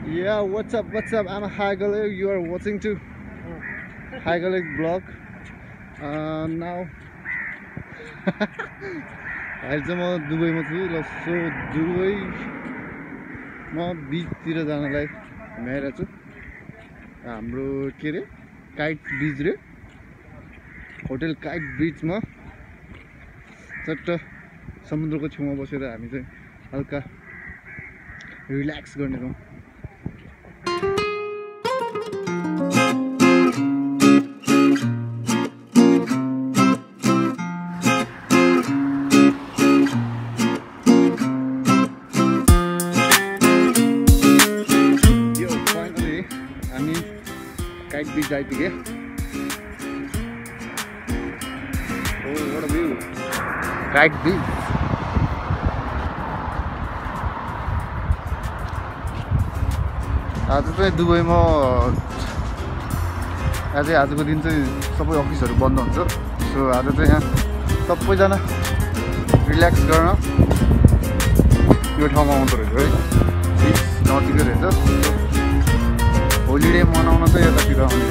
Yeah, what's up? I'm Hagaleg. You are watching to Hagaleg vlog. Now, अहिले चाहिँ म दुबईमा छु ल सो दुबई म बीचतिर जानलाई हिँडेर छु हाम्रो के रे काइट बीच रे होटल काइट बीचमा चट्ट समुद्रको छेउमा बसेर हामी चाहिँ हल्का रिल्याक्स गर्ने छौं Kite beach आइपुगे Oh, what a view! Kite beach. आज चाहिँ दुबईमा आजको दिन चाहिँ सबै अफिसहरु बन्द हुन्छ सो आज चाहिँ यहाँ सबैजना रिल्याक्स गर्न यो ठाउँमा आउँदो रहेछ है बीच नजिकै रहेछ होलिडे मनाउन चाहिँ यतातिर आउने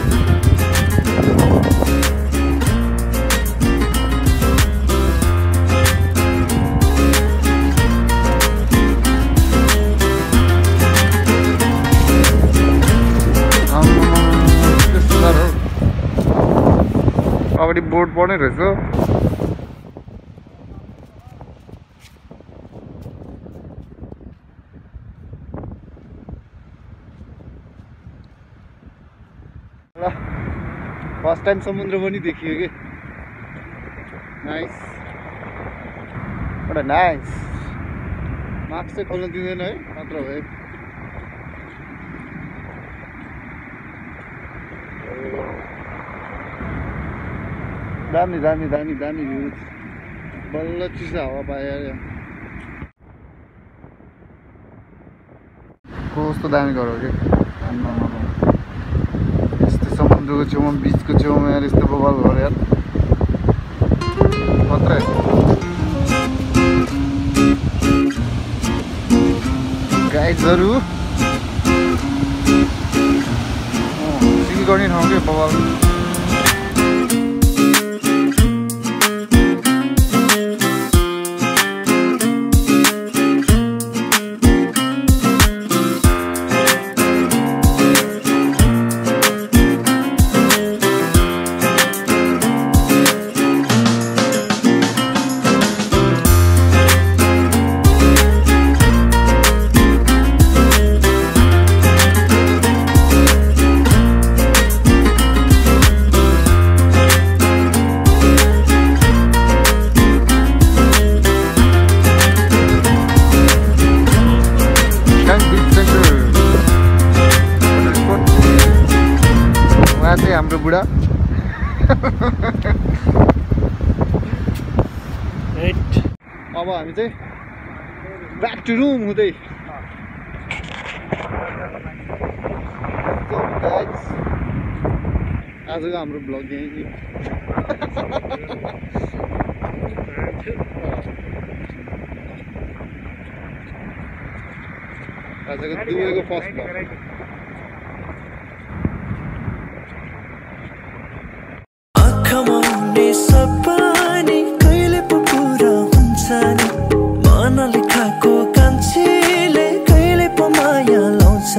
अगाडि बोर्ड पर्ने रहेछ फर्स्ट टाइम समुद्र पनि देखियो के नाइस बडा नाइस मास्क चाहिँ खोल्न दिँदैन है मात्र भए दामी दामी दामी दामी भ्यू बल्ल चिसो हावा पाए कस्तो दामी घर हो के समुद्रको छेउमा बीचको छेउमा यार यस्तो बवाल घर यार मात्रै गाइजहरु सिङ गर्ने ठाउँ के बवाल हाम्रो बुढा अब हामी चाहिँ ब्याक टु रुम हुँदै आजको हाम्रो ब्लग यही आजको दुबईको फर्स्ट ब्लग सपनी कहिले पो पुरा हुन्छ नि मनले खाएको कान्छीले कहिले पो माया लाउँछ